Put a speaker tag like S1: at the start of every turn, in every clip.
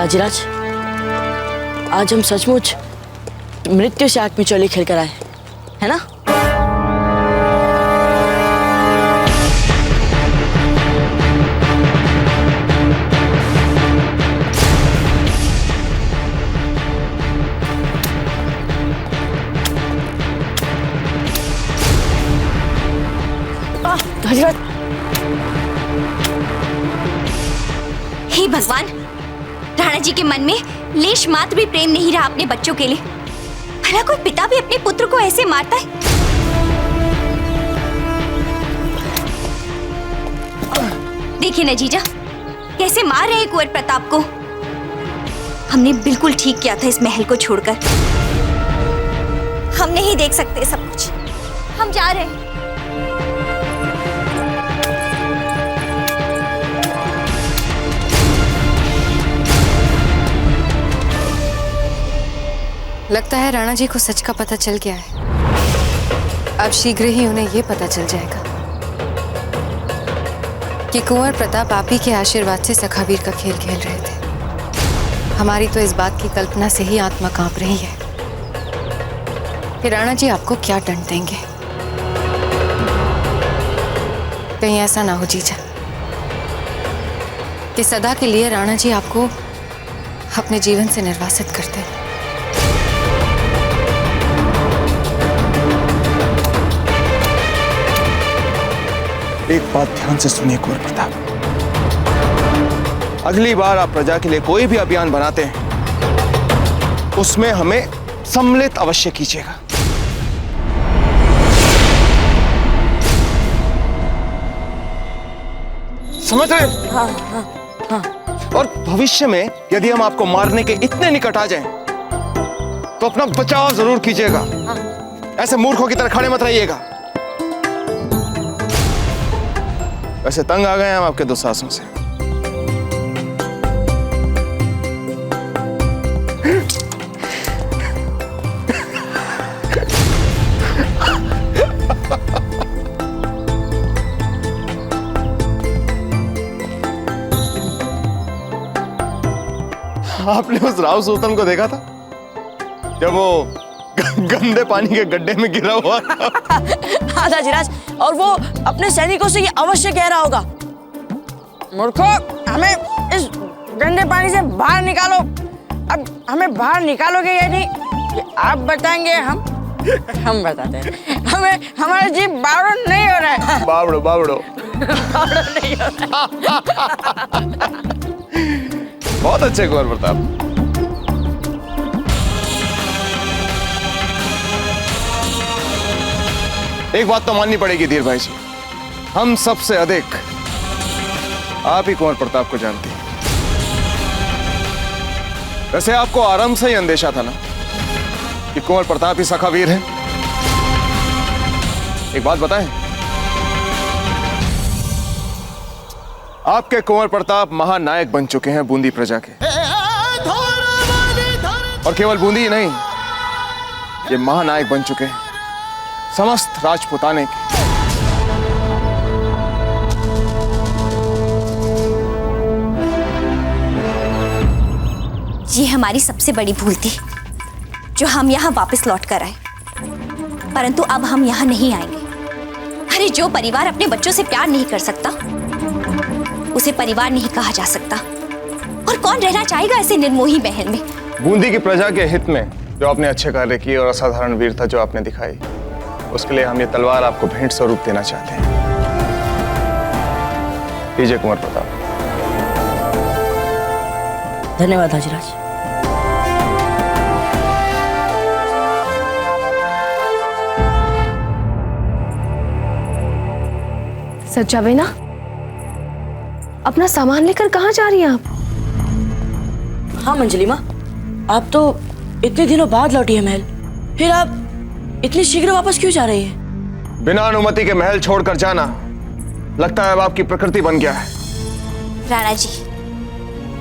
S1: बाजीराज, आज हम सचमुच मृत्यु से आग में चोली खेल कर आए, है ना? बाजीराज,
S2: हे भगवान, राणा जी के मन में लेश मात्र भी प्रेम नहीं रहा अपने बच्चों के लिए। भला कोई पिता भी अपने पुत्र को ऐसे मारता है? देखिए न जीजा, कैसे मार रहे हैं कुंवर प्रताप को। हमने बिल्कुल ठीक किया था इस महल को छोड़कर। हम नहीं देख सकते सब कुछ, हम जा रहे हैं।
S3: लगता है राणा जी को सच का पता चल गया है। अब शीघ्र ही उन्हें यह पता चल जाएगा कि कुंवर प्रताप आप ही के आशीर्वाद से सखावीर का खेल खेल रहे थे। हमारी तो इस बात की कल्पना से ही आत्मा कांप रही है कि राणा जी आपको क्या दंड देंगे। कहीं ऐसा ना हो जीजा कि सदा के लिए राणा जी आपको अपने जीवन से निर्वासित कर दें।
S4: एक बात ध्यान से सुनिए कुंवर प्रताप, अगली बार आप प्रजा के लिए कोई भी अभियान बनाते हैं उसमें हमें सम्मिलित अवश्य कीजिएगा। समझ रहे?
S1: हाँ हाँ हाँ।
S4: और भविष्य में यदि हम आपको मारने के इतने निकट आ जाएं, तो अपना बचाव जरूर कीजिएगा। ऐसे मूर्खों की तरह खड़े मत रहिएगा। वैसे तंग आ गए हैं हम आपके दुस्साहसों से। आपने उस राव सुल्तान को देखा था जब वो गंदे पानी के गड्ढे में गिरा हुआ था?
S1: हाँ बाजीराज, और वो अपने सैनिकों से ये अवश्य कह रहा होगा, मूर्खों, हमें इस गंदे पानी से बाहर निकालो। अब हमें बाहर निकालोगे या नहीं, ये आप बताएंगे। हम बताते हैं। हमें हमारा जीव बावड़ो नहीं हो रहा है।
S4: बावड़ो बावड़ो
S1: बावड़ो नहीं हो रहा है।
S4: बहुत अच्छे कुंवर प्रताप। एक बात तो माननी पड़ेगी धीर भाई जी, हम सबसे अधिक आप ही कुंवर प्रताप को जानते हैं। वैसे आपको आरंभ से ही अंदेशा था ना कि कुंवर प्रताप ही सखावीर है। एक बात बताएं, आपके कुंवर प्रताप महानायक बन चुके हैं बूंदी प्रजा के। और केवल बूंदी ही नहीं, ये महानायक बन चुके हैं समस्त राजपुताने के।
S2: ये हमारी सबसे बड़ी भूल थी जो हम यहाँ वापस लौट कर आए, परंतु अब हम यहाँ नहीं आएंगे। अरे, जो परिवार अपने बच्चों से प्यार नहीं कर सकता उसे परिवार नहीं कहा जा सकता। और कौन रहना चाहेगा ऐसे निर्मोही महल में?
S4: बूंदी की प्रजा के हित में जो आपने अच्छे कार्य किए और असाधारण वीरता जो आपने दिखाई, उसके लिए हम ये तलवार आपको भेंट स्वरूप देना चाहते हैं। लीजिए कुंवर प्रताप।
S1: धन्यवाद बाजीराज।
S3: सच्चावे ना, अपना सामान लेकर कहाँ जा रही हैं आप?
S1: हाँ मंजली माँ, आप तो इतने दिनों बाद लौटी है महल, फिर आप इतनी शीघ्र वापस क्यों जा रही है?
S4: बिना अनुमति के महल छोड़कर जाना लगता है अब आपकी प्रकृति बन गया है।
S2: राणा जी,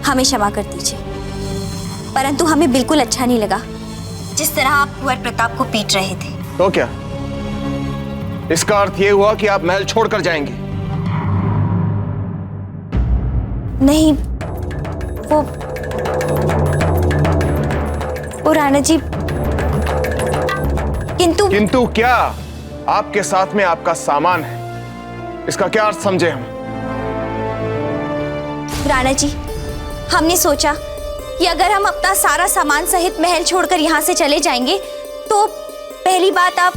S2: हमें क्षमा कर दीजिए, परंतु हमें बिल्कुल अच्छा नहीं लगा जिस तरह आप कुंवर प्रताप को पीट रहे थे।
S4: तो क्या इसका अर्थ यह हुआ कि आप महल छोड़कर जाएंगे?
S2: नहीं, वो ओ राणा जी,
S4: किंतु क्या? आपके साथ में आपका सामान है, इसका क्या अर्थ समझे हम?
S2: राणा जी, हमने सोचा कि अगर हम अपना सारा सामान सहित महल छोड़कर यहाँ से चले जाएंगे तो पहली बात आप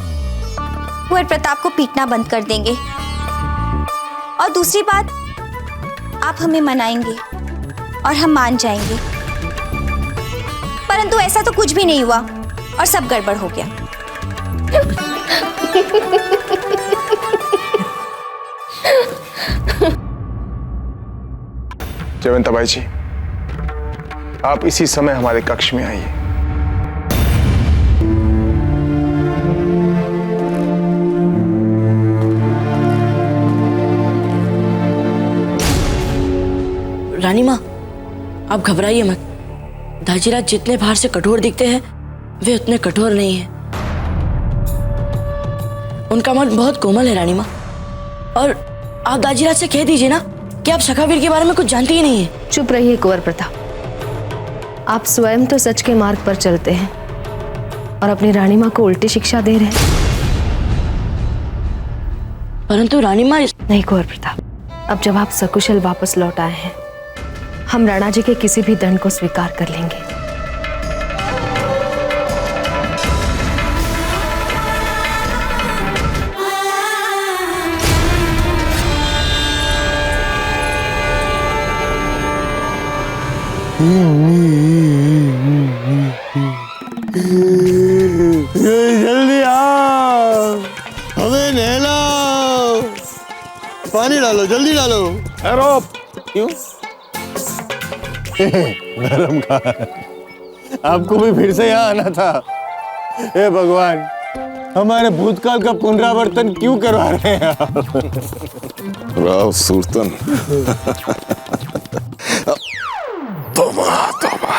S2: कुंवर प्रताप को पीटना बंद कर देंगे, और दूसरी बात आप हमें मनाएंगे और हम मान जाएंगे। परंतु ऐसा तो कुछ भी नहीं हुआ और सब गड़बड़ हो गया।
S4: जयवंताबाई जी, आप इसी समय हमारे कक्ष में आइए।
S1: रानी माँ, आप घबराइए मत। दाजीराज जितने बाहर से कठोर दिखते हैं वे उतने कठोर नहीं हैं। उनका मन बहुत कोमल है रानी माँ। और आप दाजीराज से कह दीजिए ना कि आप सखावीर के बारे में कुछ जानती ही नहीं है।
S5: चुप रहिए कुंवर प्रताप, आप स्वयं तो सच के मार्ग पर चलते हैं और अपनी रानी माँ को उल्टी शिक्षा दे रहे हैं।
S1: परंतु रानी माँ
S5: नहीं कुंवर प्रताप, अब जब आप सकुशल वापस लौट आए हैं, हम राणा जी के किसी भी दंड को स्वीकार कर लेंगे।
S6: जल्दी आओ, हमें नहलाओ, पानी डालो, जल्दी डालो।
S4: रोप
S6: क्यों? धर्म का आपको भी फिर से यहाँ आना था। हे भगवान, हमारे भूतकाल का पुनरावर्तन क्यों करवा रहे हैं आप?
S7: राव सुल्तान, तौबा तौबा,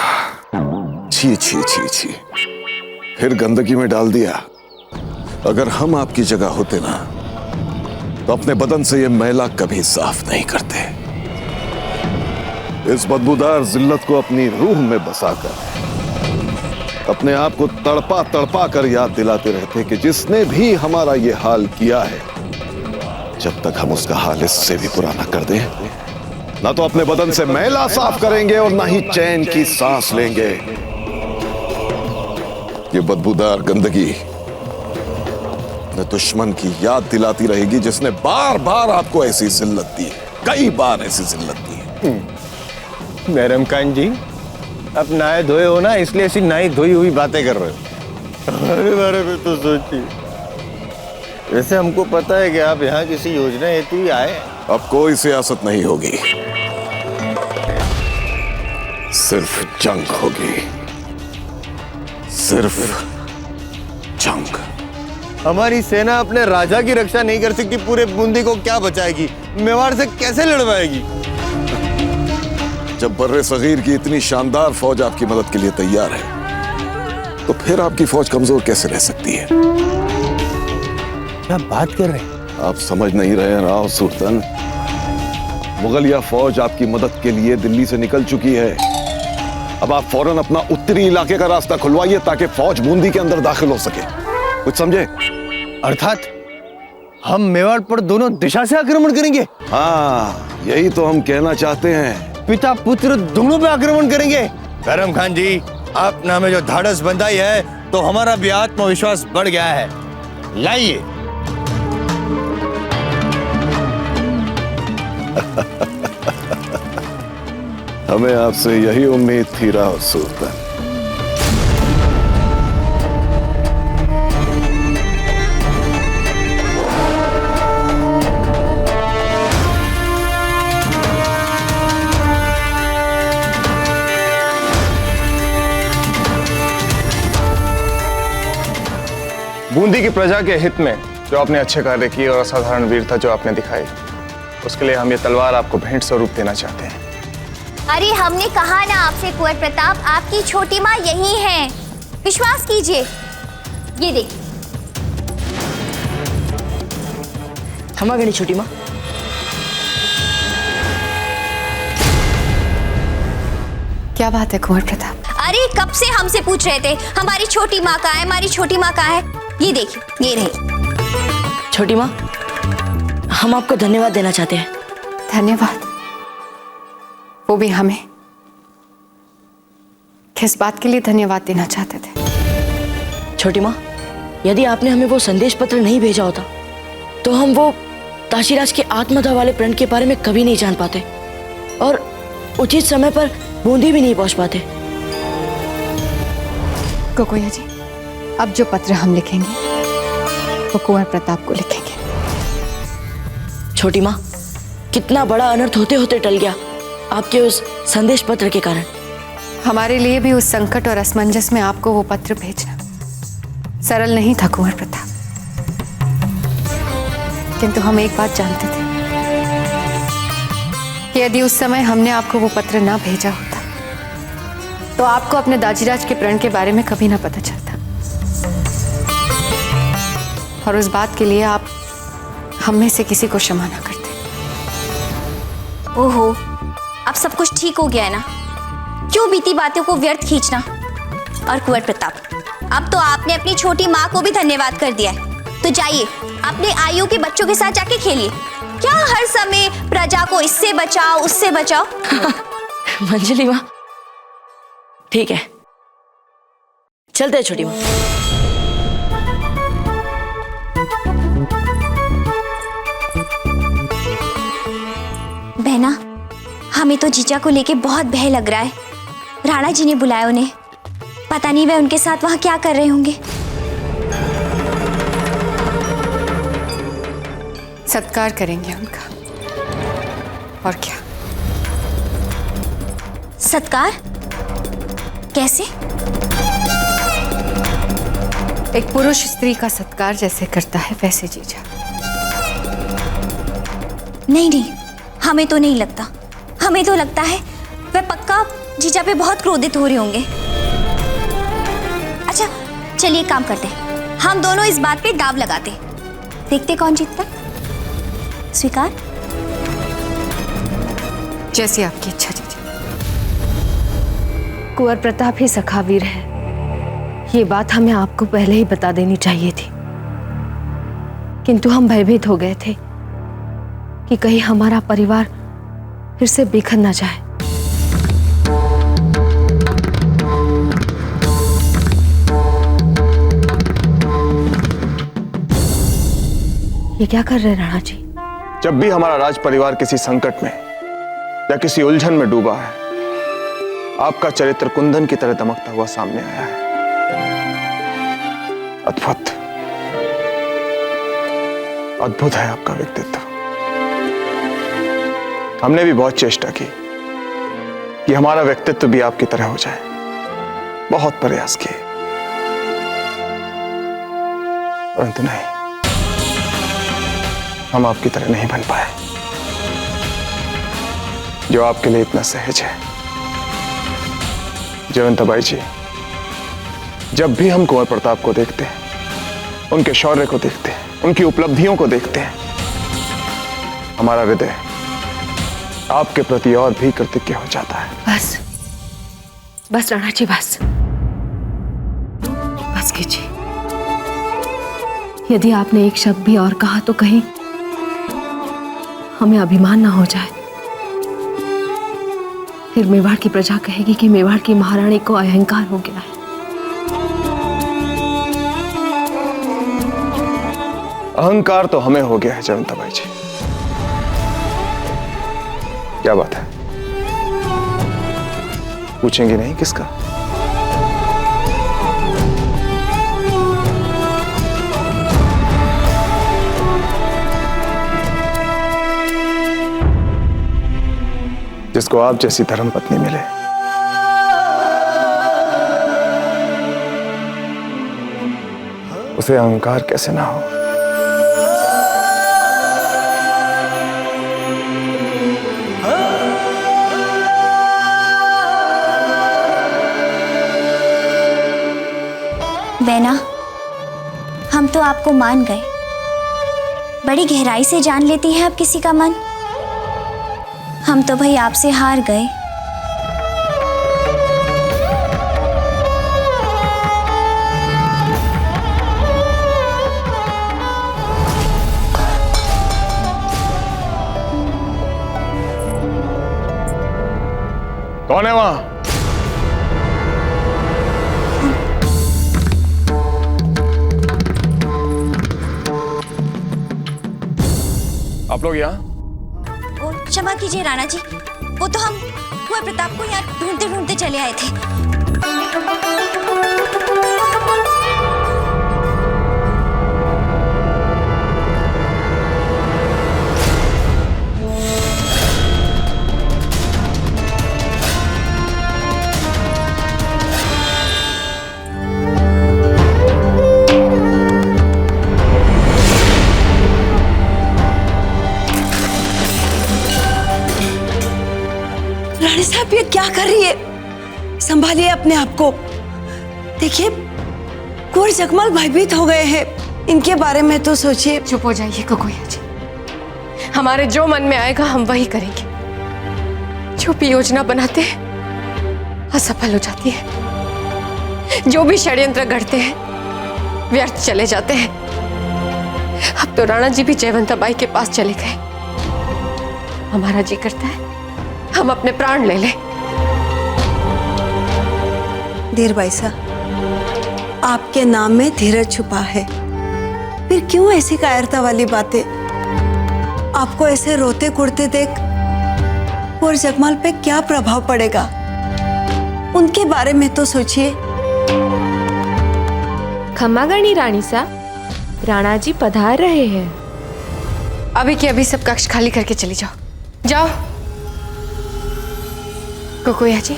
S7: छी छी छी छी, फिर गंदगी में डाल दिया। अगर हम आपकी जगह होते ना तो अपने बदन से ये मैला कभी साफ नहीं करते। इस बदबूदार जिल्लत को अपनी रूह में बसाकर अपने आप को तड़पा तड़पा कर याद दिलाते रहते कि जिसने भी हमारा ये हाल किया है, जब तक हम उसका हाल इससे भी बुरा ना कर दें, ना तो अपने बदन से मैला साफ करेंगे और ना ही चैन की सांस लेंगे। ये बदबूदार गंदगी अपने दुश्मन की याद दिलाती रहेगी जिसने बार बार आपको ऐसी जिल्लत दी है, कई बार ऐसी जिल्लत दी है।
S6: धर्मकांत जी, अब नहाए धोए हो ना, इसलिए ऐसी नई धोई हुई बातें कर रहे हो। हमारे बारे में तो सोचिए। वैसे हमको पता है कि आप यहाँ किसी योजना हेतु ही आए।
S7: अब कोई सियासत नहीं होगी, सिर्फ जंग होगी, सिर्फ जंग।
S6: हमारी सेना अपने राजा की रक्षा नहीं कर सकती, पूरे बूंदी को क्या बचाएगी? मेवाड़ से कैसे लड़वाएगी?
S7: जब बर्रे सगीर की इतनी शानदार फौज आपकी मदद के लिए तैयार है, तो फिर आपकी फौज कमजोर कैसे रह सकती है?
S6: क्या बात कर रहे हैं?
S7: आप समझ नहीं रहे राव सुल्तान। मुगलिया फौज आपकी मदद के लिए दिल्ली से निकल चुकी है। अब आप फौरन अपना उत्तरी इलाके का रास्ता खुलवाइए ताकि फौज बूंदी के अंदर दाखिल हो सके। कुछ समझे?
S6: अर्थात हम मेवाड़ पर दोनों दिशा से आक्रमण करेंगे?
S7: हाँ, यही तो हम कहना चाहते हैं।
S6: पिता पुत्र दोनों पे आक्रमण करेंगे? धर्मखान जी, आपने हमें जो धाड़स बंधाई है तो हमारा भी आत्मविश्वास बढ़ गया है। लाइए।
S7: हमें आपसे यही उम्मीद थी राव सुल्तान।
S4: बूंदी की प्रजा के हित में जो आपने अच्छे कार्य किए और असाधारण वीरता जो आपने दिखाई, उसके लिए हम ये तलवार आपको भेंट स्वरूप देना चाहते हैं।
S2: अरे हमने कहा ना आपसे कुंवर प्रताप, आपकी छोटी माँ यही है, विश्वास कीजिए। ये देखिए।
S1: क्षमा करें छोटी माँ।
S3: क्या बात है कुंवर प्रताप?
S2: अरे कब से हमसे पूछ रहे थे हमारी छोटी माँ कहाँ है, हमारी छोटी माँ कहाँ है। ये देखिए, ये रही।
S1: छोटी माँ, हम आपको धन्यवाद देना चाहते हैं।
S3: धन्यवाद? वो भी हमें? किस बात के लिए धन्यवाद देना चाहते थे?
S1: छोटी माँ, यदि आपने हमें वो संदेश पत्र नहीं भेजा होता तो हम वो ताशीराज के आत्मदाह वाले प्रण के बारे में कभी नहीं जान पाते और उचित समय पर बूंदी भी नहीं पहुंच पाते।
S3: कोकोया जी, अब जो पत्र हम लिखेंगे वो कुंवर प्रताप को लिखेंगे।
S1: छोटी माँ, कितना बड़ा अनर्थ होते होते टल गया आपके उस संदेश पत्र के कारण।
S3: हमारे लिए भी उस संकट और असमंजस में आपको वो पत्र भेजना सरल नहीं था कुंवर प्रताप, किंतु हम एक बात जानते थे कि यदि उस समय हमने आपको वो पत्र ना भेजा होता तो आपको अपने दाजीराज के प्रण के बारे में कभी ना पता चलता, और उस बात के लिए आप हम में से किसी को क्षमा ना करते।
S2: ओहो, अब सब कुछ ठीक हो गया है ना? क्यों बीती बातों को व्यर्थ खींचना? और कुंवर प्रताप, अब तो आपने अपनी छोटी माँ को भी धन्यवाद कर दिया है, तो जाइए अपने आयु के बच्चों के साथ जाके खेलिए। क्या हर समय प्रजा को इससे बचाओ उससे बचाओ।
S1: मंजली माँ, ठीक है, चलते हैं छोटी माँ।
S2: बहना, हमें तो जीजा को लेके बहुत भय लग रहा है। राणा जी ने बुलाया उन्हें, पता नहीं वह उनके साथ वहां क्या कर रहे होंगे।
S3: सत्कार करेंगे उनका, और क्या।
S2: सत्कार? कैसे?
S3: एक पुरुष स्त्री का सत्कार जैसे करता है वैसे जीजा।
S2: नहीं नहीं, हमें तो नहीं लगता। हमें तो लगता है वह पक्का जीजा पे बहुत क्रोधित हो रहे होंगे। अच्छा चलिए, काम करते हैं, हम दोनों इस बात पे दाव लगाते, देखते कौन जीतता। स्वीकार?
S3: जैसी आपकी इच्छा जीजा।
S5: कुंवर प्रताप ही सखावीर है, ये बात हमें आपको पहले ही बता देनी चाहिए थी, किंतु हम भयभीत हो गए थे कि कहीं हमारा परिवार फिर से बिखर ना जाए। ये क्या कर रहे हैं राणा जी?
S4: जब भी हमारा राज परिवार किसी संकट में या किसी उलझन में डूबा है, आपका चरित्र कुंदन की तरह दमकता हुआ सामने आया है। अद्भुत, अद्भुत है आपका व्यक्तित्व। हमने भी बहुत चेष्टा की कि हमारा व्यक्तित्व भी आपकी तरह हो जाए, बहुत प्रयास किए, परंतु नहीं, हम आपकी तरह नहीं बन पाए, जो आपके लिए इतना सहज है। जयवंताबाई जी, जब भी हम कुंवर प्रताप को देखते हैं, उनके शौर्य को देखते हैं, उनकी उपलब्धियों को देखते हैं, हमारा हृदय आपके प्रति और भी कृतज्ञ हो जाता है।
S5: बस बस राणा जी, बस बस कीजिए। यदि आपने एक शब्द भी और कहा तो कहीं हमें अभिमान ना हो जाए, फिर मेवाड़ की प्रजा कहेगी कि मेवाड़ की महारानी को अहंकार हो गया है।
S4: अहंकार तो हमें हो गया है जयवंताबाई जी। क्या बात है, पूछेंगे नहीं किसका? जिसको आप जैसी धर्मपत्नी मिले। उसे अहंकार कैसे ना हो।
S2: बेना, हम तो आपको मान गए, बड़ी गहराई से जान लेती हैं आप किसी का मन। हम तो भाई आपसे हार गए।
S4: कौन है वहां? आप लोग यहाँ?
S2: वो क्षमा कीजिए राणा जी, वो तो हम कुंवर प्रताप को यहाँ ढूंढते ढूंढते चले आए थे।
S8: रानी साहब ये क्या कर रही है? संभालिए अपने आप को। देखिए कुंवर जगमाल भयभीत हो गए हैं, इनके बारे में तो सोचिए।
S3: चुप हो जाइए ककोया जी, हमारे जो मन में आएगा हम वही करेंगे। जो भी योजना बनाते हैं असफल हो जाती है, जो भी षड्यंत्र गढ़ते हैं व्यर्थ चले जाते हैं। अब तो राणा जी भी जयवंताबाई के पास चले गए। हमारा जी करता है हम अपने प्राण ले लें।
S8: धीरबाई साहब, आपके नाम में धीरज छुपा है, फिर क्यों ऐसी कायरता वाली बातें? आपको ऐसे रोते कुड़ते देख कुंवर जगमाल पे क्या प्रभाव पड़ेगा? उनके बारे में तो सोचिए।
S5: क्षमा करनी रानी साहब, राणा जी पधार रहे हैं।
S3: अभी के अभी सब कक्ष खाली करके चली जाओ। जाओ ककोया जी,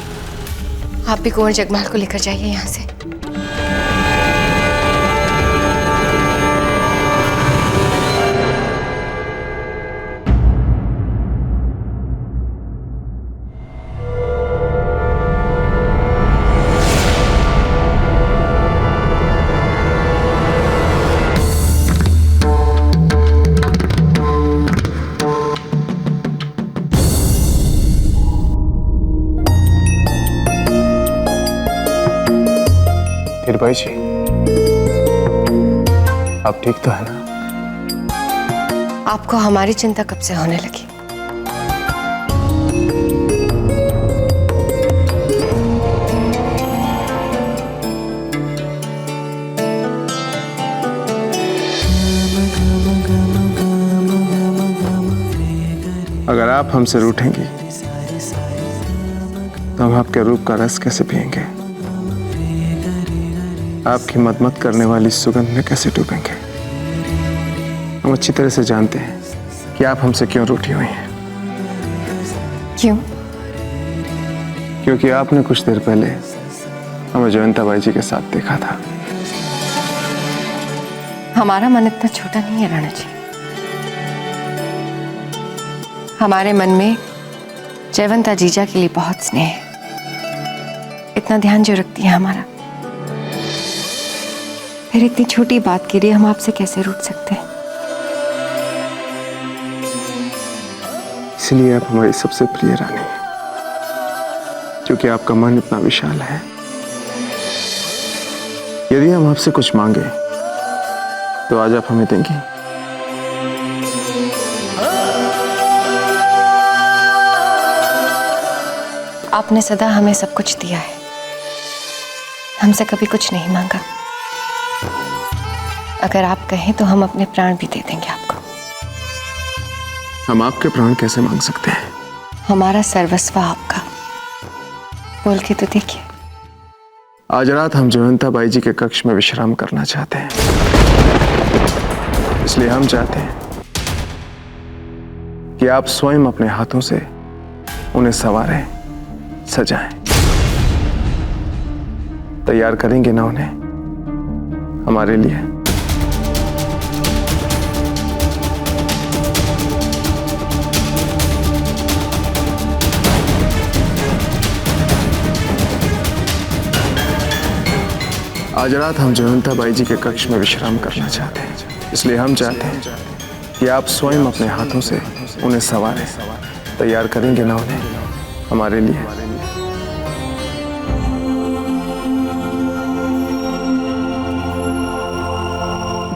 S3: आप भी कुंवर जगमाल को लेकर जाइए यहाँ से।
S4: धीरबाई जी, आप ठीक तो है ना?
S3: आपको हमारी चिंता कब से होने लगी?
S4: अगर आप हमसे रूठेंगी तो हम आपके रूप का रस कैसे पिएंगे? आपकी मदमत करने वाली सुगंध में कैसे डूबेंगे? हम अच्छी तरह से जानते हैं कि आप हमसे क्यों रूठी हुई हैं।
S3: क्यों?
S4: क्योंकि आपने कुछ देर पहले हमें जयवंताबाई जी के साथ देखा था।
S3: हमारा मन इतना छोटा नहीं है राणा जी। हमारे मन में जयवंता जीजा के लिए बहुत स्नेह है। इतना ध्यान जो रखती है हमारा, फिर इतनी छोटी बात के लिए हम आपसे कैसे रूठ सकते हैं?
S4: इसलिए आप हमारी सबसे प्रिय रानी हैं, क्योंकि आपका मन इतना विशाल है। यदि हम आपसे कुछ मांगे तो आज आप हमें देंगी?
S3: आपने सदा हमें सब कुछ दिया है, हमसे कभी कुछ नहीं मांगा। अगर आप कहें तो हम अपने प्राण भी दे देंगे आपको।
S4: हम आपके प्राण कैसे मांग सकते हैं?
S3: हमारा सर्वस्व आपका, बोल के तो देखिए।
S4: आज रात हम जयवंताबाई जी के कक्ष में विश्राम करना चाहते हैं, इसलिए हम चाहते हैं कि आप स्वयं अपने हाथों से उन्हें संवारें, सजाएं। तैयार करेंगे ना उन्हें हमारे लिए? आज रात हम जयवंताबाई जी के कक्ष में विश्राम करना चाहते हैं, इसलिए हम चाहते हैं कि आप स्वयं अपने हाथों से उन्हें संवारें। तैयार करेंगे ना उन्हें हमारे लिए?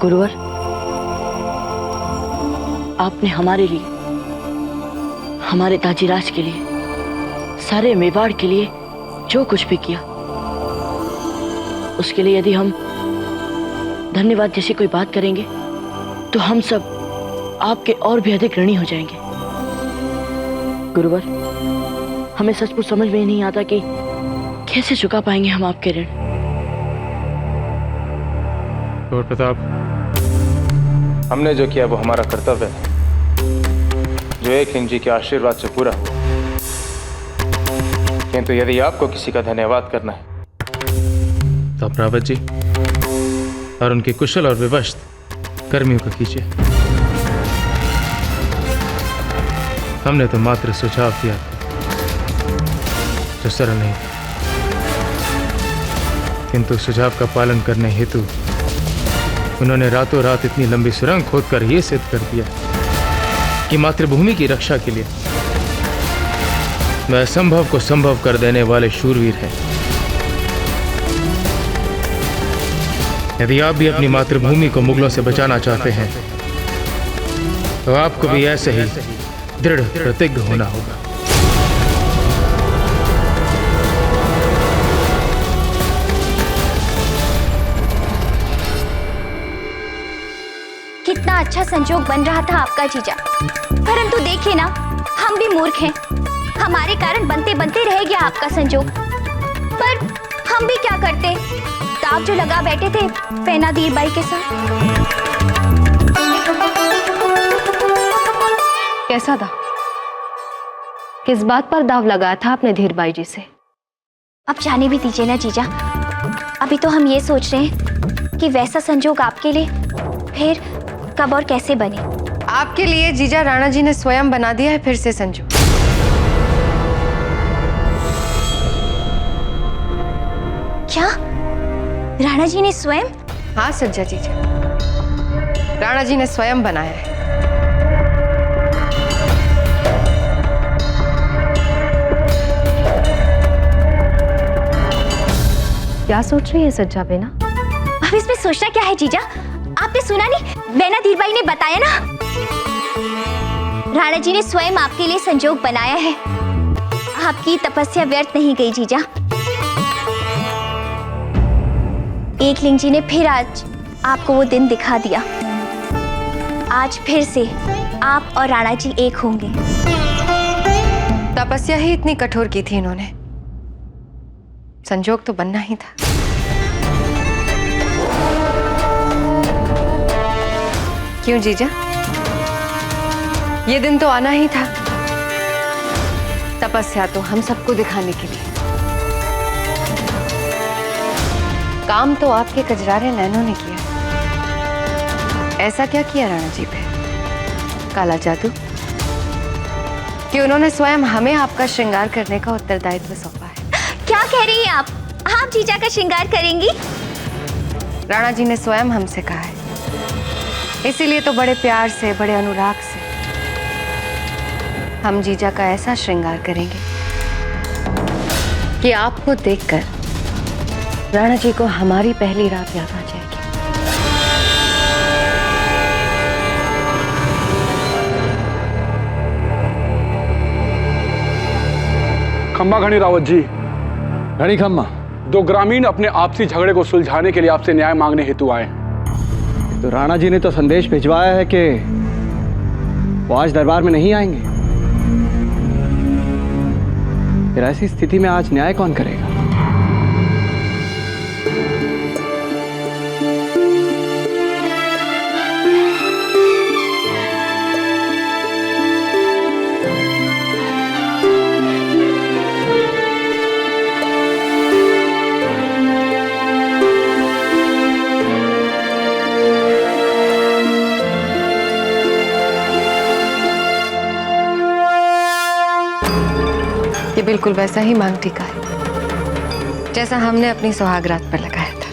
S1: गुरुवर, आपने हमारे लिए, हमारे ताजीराज के लिए सारे मेवाड़ के लिए जो कुछ भी किया, उसके लिए यदि हम धन्यवाद जैसी कोई बात करेंगे तो हम सब आपके और भी अधिक ऋणी हो जाएंगे। गुरुवर, हमें सचमुच समझ में ही नहीं आता कि कैसे चुका पाएंगे हम आपके ऋण।
S9: गौर प्रताप, हमने जो किया वो हमारा कर्तव्य है, जो एकलिंग जी के आशीर्वाद से पूरा हुआ। किंतु यदि आपको किसी का धन्यवाद करना है तो आप रावत जी और उनके कुशल और विवश कर्मियों को कीजिए। हमने तो मात्र सुझाव दिया था जो सरल नहीं था, किंतु सुझाव का पालन करने हेतु उन्होंने रातों रात इतनी लंबी सुरंग खोदकर यह सिद्ध कर दिया कि मातृभूमि की रक्षा के लिए वह असंभव को संभव कर देने वाले शूरवीर हैं। यदि आप भी अपनी मातृभूमि को मुगलों से बचाना चाहते हैं तो आपको भी ऐसे ही दृढ़ प्रतिज्ञ होना होगा।
S2: कितना अच्छा संजोग बन रहा था आपका जीजा, परंतु देखिए ना, हम भी मूर्ख हैं। हमारे कारण बनते बनते रह गया आपका संजोग। पर हम भी क्या करते, दाव जो लगा बैठे थे फैनादीर बाई के साथ।
S5: कैसा दाव? किस बात पर दाव लगाया था आपने धीरबाई जी से?
S2: अब जाने भी दीजिए ना जीजा। अभी तो हम ये सोच रहे हैं कि वैसा संजोग आपके लिए फिर कब और कैसे बने।
S3: आपके लिए जीजा राणा जी ने स्वयं बना दिया है फिर से संजोग।
S2: क्या राणा जी ने स्वयं?
S3: हाँ सज्जा जीजा, राणा जी ने स्वयं बनाया है।
S5: क्या सोच रही है सज्जा बेना?
S2: अब इसमें सोचना क्या है जीजा? आपने सुना नहीं, बेना धीरबाई ने बताया ना, राणा जी ने स्वयं आपके लिए संजोग बनाया है। आपकी तपस्या व्यर्थ नहीं गई जीजा। एकलिंग जी ने फिर आज आपको वो दिन दिखा दिया। आज फिर से आप और राणा जी एक होंगे।
S3: तपस्या ही इतनी कठोर की थी इन्होंने, संजोग तो बनना ही था। क्यों जीजा, ये दिन तो आना ही था। तपस्या तो हम सबको दिखाने के लिए, काम तो आपके कजरारे नैनों ने किया। ऐसा क्या किया राणा जी पे? काला जादू कि उन्होंने स्वयं हमें आपका श्रृंगार करने का उत्तरदायित्व सौंपा है।
S2: क्या कह रही हैं आप? आप जीजा का श्रृंगार करेंगी?
S3: राणा जी ने स्वयं हमसे कहा है, इसीलिए तो बड़े प्यार से, बड़े अनुराग से हम जीजा का ऐसा श्रृंगार करेंगे कि आपको देखकर राणा जी को हमारी पहली रात याद आ जाएगी।
S10: खम्मा घनी रावत जी।
S11: घनी खम्मा।
S10: दो ग्रामीण अपने आपसी झगड़े को सुलझाने के लिए आपसे न्याय मांगने हेतु आए।
S11: तो राणा जी ने तो संदेश भिजवाया है कि वो आज दरबार में नहीं आएंगे। फिर ऐसी स्थिति में आज न्याय कौन करेगा?
S3: ये बिल्कुल वैसा ही मांग टीका है जैसा हमने अपनी सुहागरात पर लगाया था।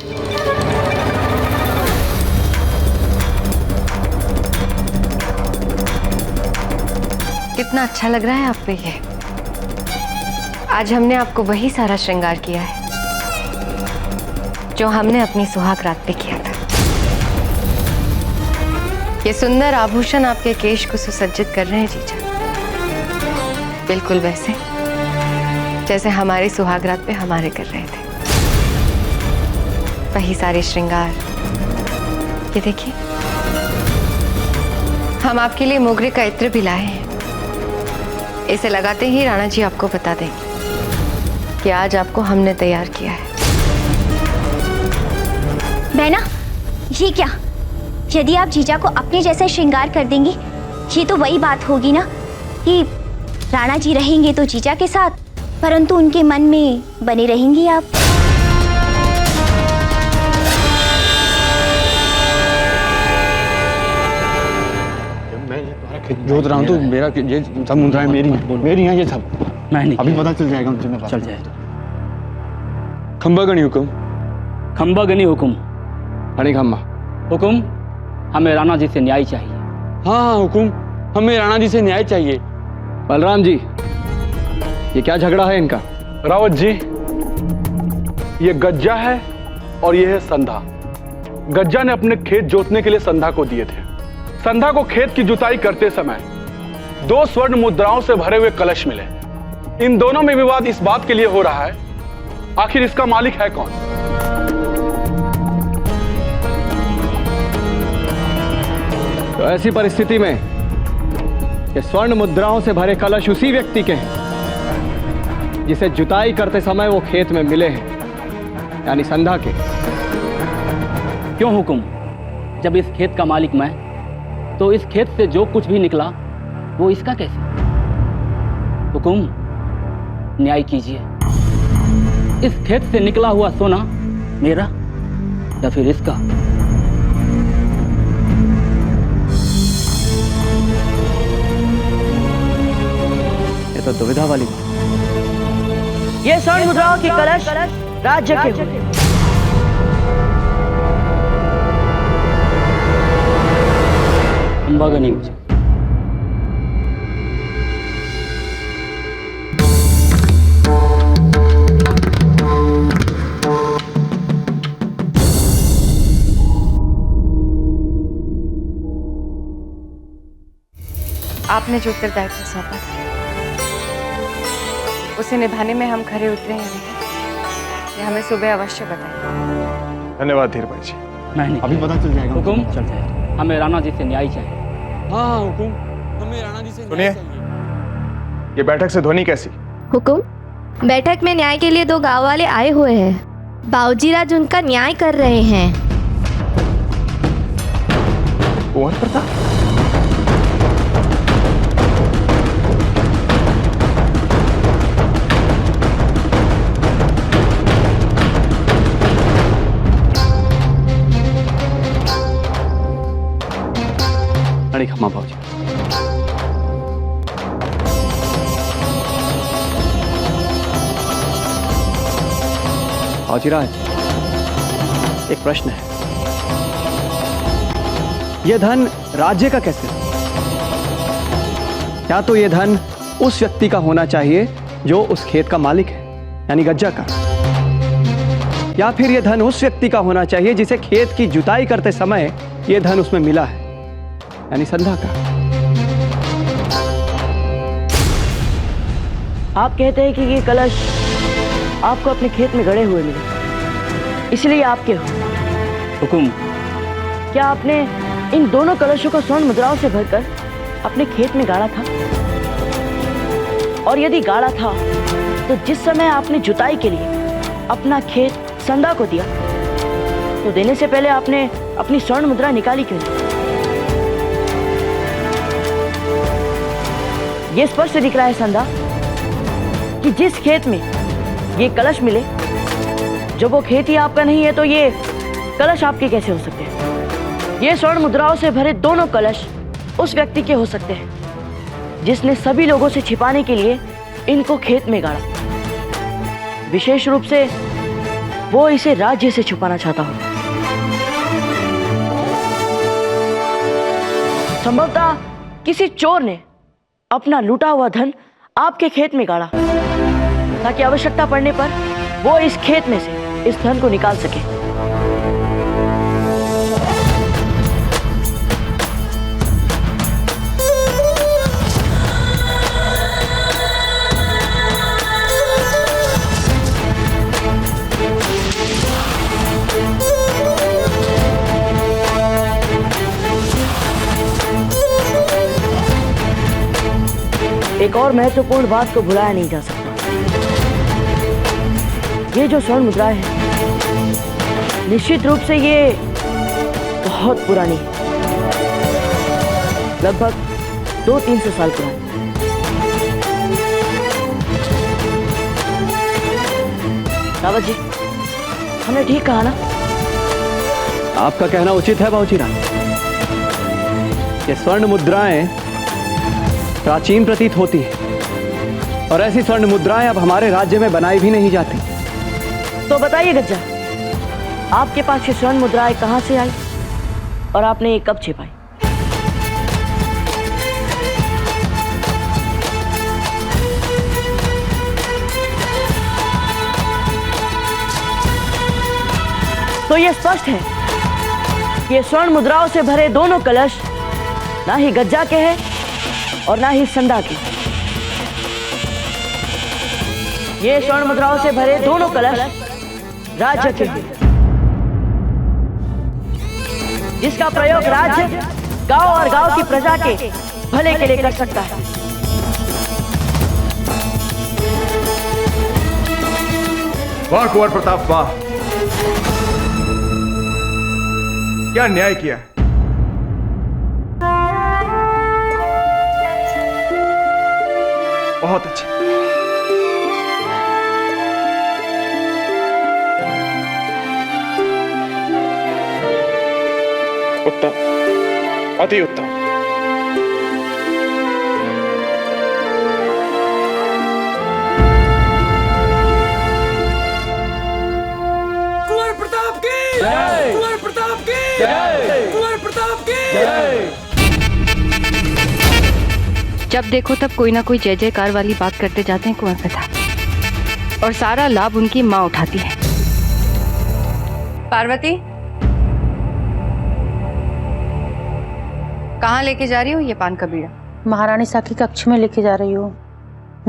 S3: कितना अच्छा लग रहा है आप पे ये। आज हमने आपको वही सारा श्रृंगार किया है जो हमने अपनी सुहागरात पे किया था। ये सुंदर आभूषण आपके केश को सुसज्जित कर रहे हैं जीजा, बिल्कुल वैसे जैसे हमारे सुहागरात पे हमारे कर रहे थे। वही सारे श्रृंगार। ये देखिए, हम आपके लिए मोगरे का इत्र भी लाए हैं। इसे लगाते ही राणा जी आपको बता देंगे कि आज आपको हमने तैयार किया है।
S2: बहना, ये क्या? यदि आप जीजा को अपने जैसे श्रृंगार कर देंगी, ये तो वही बात होगी ना कि राणा जी रहेंगे तो जीजा के साथ, परंतु उनके मन में बने रहेंगी आप।
S11: जोत रहा हूँ तो मेरा ये सब मुद्राएं मेरी हैं ये सब।
S12: मैं नहीं,
S11: अभी पता चल जाएगा मुझे।
S12: चल जाए।
S11: खंबा गणी हुकुम।
S12: खंबा गनी हुकुम।
S11: अरे खम्मा
S12: हुकुम, हमें राणा जी से न्याय चाहिए।
S11: हाँ हुकुम, हमें राणा जी से न्याय चाहिए। बलराम जी, ये क्या झगड़ा है इनका?
S10: रावत जी, ये गज्जा है और ये है संधा। गज्जा ने अपने खेत जोतने के लिए संधा को दिए थे। संधा को खेत की जुताई करते समय 2 स्वर्ण मुद्राओं से भरे हुए कलश मिले। इन दोनों में विवाद इस बात के लिए हो रहा है, आखिर इसका मालिक है कौन?
S11: तो ऐसी परिस्थिति में ये स्वर्ण मुद्राओं से भरे कलश उसी व्यक्ति के हैं जिसे जुताई करते समय वो खेत में मिले हैं, यानी संधा के।
S12: क्यों हुकुम? जब इस खेत का मालिक मैं, तो इस खेत से जो कुछ भी निकला वो इसका कैसे? हुकुम, न्याय कीजिए। इस खेत से निकला हुआ सोना मेरा या फिर इसका?
S11: ये तो दुविधा वाली बात।
S1: ये स्वर्ण मुद्राओं की कलश राज्य के होंगे।
S12: खंबा गनी।
S3: आपने जो उत्तरदायित्व सौंपा था उसे निभाने में हम खरे उतरे हैं नहीं, ये हमें सुबह अवश्य बताएं।
S4: धन्यवाद धीर भाई जी।
S12: मैं नहीं।
S11: अभी पता चल जाएगा।
S12: हुकुम, चल जाए। हमें राणा जी से न्याय चाहिए।
S11: हाँ हुकुम, हमें राणा जी से
S4: सुनिए, ये बैठक से ध्वनि कैसी?
S13: हुकुम, बैठक में न्याय के लिए 2 गांव वाले आए हुए हैं। बाबूजी राज उनका न्याय कर रहे हैं।
S4: कुंवर प्रताप?
S11: अरे खम्मा भाजी, भाजीराज, एक प्रश्न है। यह धन राज्य का कैसे? या तो यह धन उस व्यक्ति का होना चाहिए जो उस खेत का मालिक है, यानी गज्जा का, या फिर यह धन उस व्यक्ति का होना चाहिए जिसे खेत की जुताई करते समय यह धन उसमें मिला है, यानी संधा का।
S1: आप कहते हैं कि ये कलश आपको अपने खेत में गड़े हुए मिले, इसलिए आपके हो।
S12: हुकुम,
S1: क्या आपने इन दोनों कलशों को स्वर्ण मुद्राओं से भरकर अपने खेत में गाड़ा था? और यदि गाड़ा था तो जिस समय आपने जुताई के लिए अपना खेत संधा को दिया तो देने से पहले आपने अपनी स्वर्ण मुद्रा निकाली क्यों नहीं? ये स्पष्ट दिख रहा है संधा कि जिस खेत में ये कलश मिले, जब वो खेत ही आपका नहीं है तो ये कलश आपके कैसे हो सकते हैं? ये स्वर्ण मुद्राओं से भरे दोनों कलश उस व्यक्ति के हो सकते हैं जिसने सभी लोगों से छिपाने के लिए इनको खेत में गाड़ा। विशेष रूप से वो इसे राज्य से छुपाना चाहता हो। संभवतः किसी चोर ने अपना लूटा हुआ धन आपके खेत में गाड़ा ताकि आवश्यकता पड़ने पर वो इस खेत में से इस धन को निकाल सके। एक और महत्वपूर्ण बात को भुलाया नहीं जा सकता। ये जो स्वर्ण मुद्राएं है, निश्चित रूप से ये बहुत पुरानी है, लगभग 200-300 साल पुरानी। रावत जी, हमने ठीक कहा ना?
S11: आपका कहना उचित है बाबूजी राम। ये स्वर्ण मुद्राएं प्राचीन प्रतीत होती है और ऐसी स्वर्ण मुद्राएं अब हमारे राज्य में बनाई भी नहीं जाती।
S1: तो बताइए गज्जा, आपके पास ये स्वर्ण मुद्राएं कहां से आई और आपने ये कब छिपाई? तो ये स्पष्ट है कि ये स्वर्ण मुद्राओं से भरे दोनों कलश ना ही गज्जा के हैं और ना ही संधा के। ये स्वर्ण मुद्राओं से भरे दोनों कलश राज्य के हैं, जिसका प्रयोग राज्य, गांव और गांव की प्रजा के भले के लिए कर सकता है।
S4: वाह कुंवर प्रताप, वाह! क्या न्याय किया है। बहुत अच्छा। उत्तम, अति उत्तम।
S14: कुंवर प्रताप की जय! कुंवर प्रताप की जय! कुंवर प्रताप की जय!
S3: जब देखो तब कोई ना कोई जय जयकार वाली बात करते जाते हैं कुंवर प्रताप, और सारा लाभ उनकी माँ उठाती है। पार्वती, कहाँ लेके जा रही हो ये पान का बीड़ा?
S15: महारानी साकी कक्ष में लेके जा रही हूँ,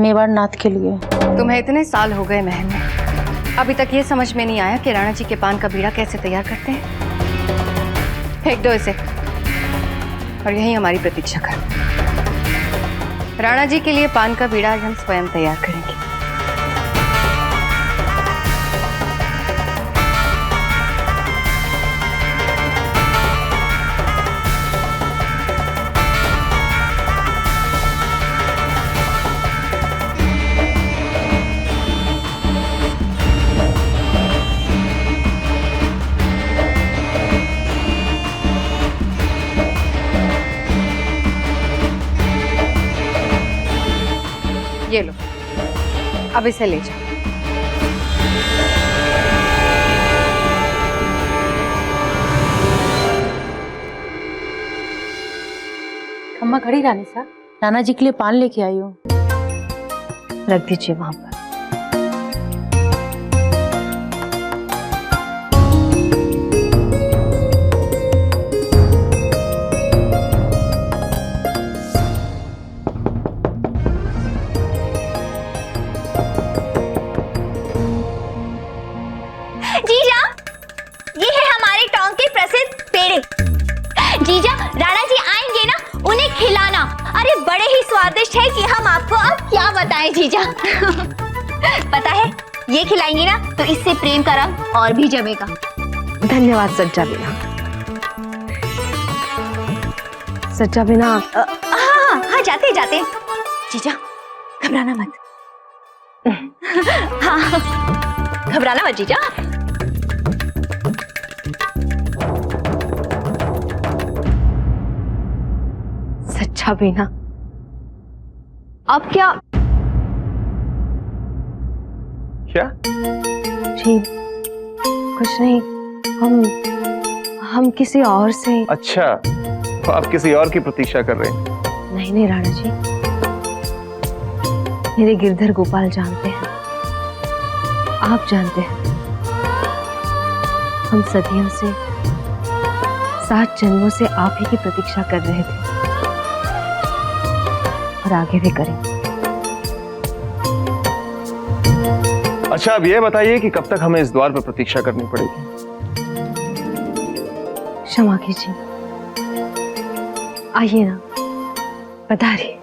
S15: मेवाड़ नाथ के लिए।
S3: तुम्हें इतने साल हो गए महल में, अभी तक ये समझ में नहीं आया कि राणा जी के पान का बीड़ा कैसे तैयार करते हैं? फेंक दो इसे और यही हमारी प्रतीक्षा कर। राणा जी के लिए पान का बीड़ा आज हम स्वयं तैयार करेंगे। ये लो, अब इसे ले जाओ।
S15: अम्मा खड़ी रानी साहब, नाना जी के लिए पान लेके आई हूँ।
S5: रख दीजिए वहां पर।
S2: जीजा, ये है हमारे टोंक के प्रसिद्ध पेड़े। जीजा, राणा जी आएंगे ना, उन्हें खिलाना। अरे बड़े ही स्वादिष्ट है कि हम आपको अब क्या बताएं जीजा। पता है, ये खिलाएंगे ना तो इससे प्रेम का रंग और भी जमेगा।
S5: धन्यवाद सज्जा बिना। सज्जा बिना,
S2: हाँ जाते जाते। जीजा घबराना मत। हाँ घबराना मत जीजा।
S5: सच्चा बिना, अब क्या?
S4: क्या?
S5: जी कुछ नहीं, हम किसी और से।
S4: अच्छा, तो आप किसी और की प्रतीक्षा कर रहे हैं?
S5: नहीं नहीं राणा जी, मेरे गिरधर गोपाल जानते हैं, आप जानते हैं, हम सदियों से, 7 जन्मों से आप ही की प्रतीक्षा कर रहे थे और आगे भी करेंगे।
S4: अच्छा, अब ये बताइए कि कब तक हमें इस द्वार पर प्रतीक्षा करनी पड़ेगी?
S5: क्षमा कीजिए, आइए ना, पधारिए।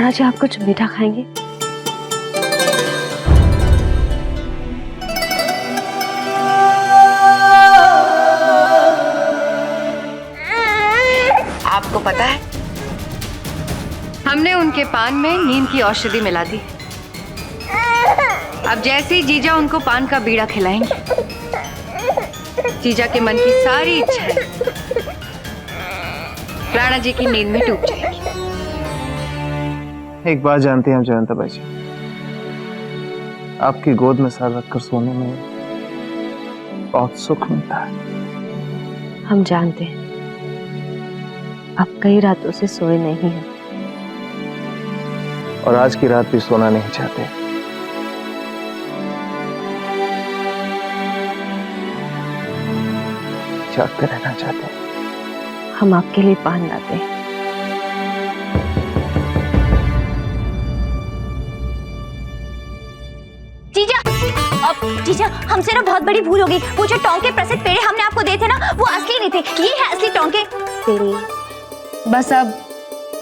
S5: राणा जी, आप कुछ मीठा खाएंगे?
S3: आपको पता है, हमने उनके पान में नींद की औषधि मिला दी। अब जैसे ही जीजा उनको पान का बीड़ा खिलाएंगे, जीजा के मन की सारी इच्छाएं राणा जी की नींद में डूब जाएगी।
S4: एक बात जानती हैं जयंता बाई जी, आपकी गोद में सर रखकर सोने में बहुत सुख मिलता है।
S5: हम जानते हैं आप कई रातों से सोए नहीं हैं
S4: और आज की रात भी सोना नहीं चाहते। जागते रहना चाहते हैं।
S5: हम आपके लिए पान लाते हैं।
S2: जीजा, हमसे ना बहुत बड़ी भूल हो गई। वो जो टोंके प्रसिद्ध पेड़े हमने आपको दिए थे ना, वो असली नहीं थे। ये है असली टोंके
S5: पेड़े। बस अब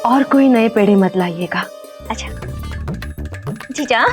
S5: और कोई नए पेड़े मत लाइएगा।
S2: अच्छा जीजा।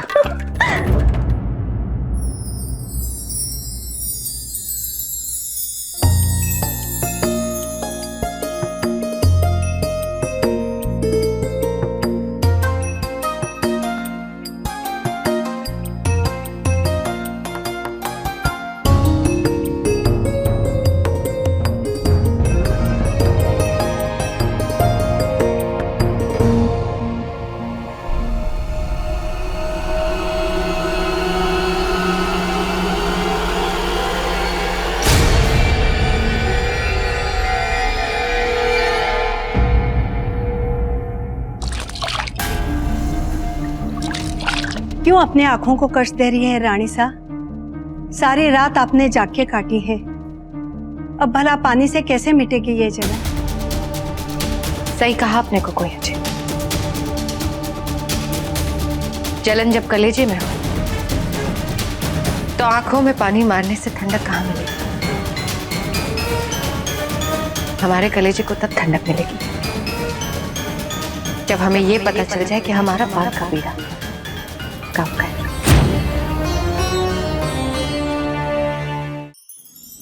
S8: क्यों अपने आंखों को कष्ट दे रही है रानी साहब? सारी रात आपने जाग के काटी है। अब भला पानी से कैसे मिटेगी ये जलन?
S3: सही कहा आपने को कोई अच्छे। जलन जब कलेजे में हो तो आंखों में पानी मारने से ठंडक कहाँ मिलेगी? हमारे कलेजे को तब ठंडक मिलेगी जब हमें ये पता चल जाए कि हमारा पान का बीड़ा काम करेगा।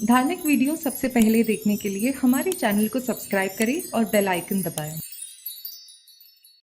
S16: धार्मिक वीडियो सबसे पहले देखने के लिए हमारे चैनल को सब्सक्राइब करें और बेल आइकन दबाएं।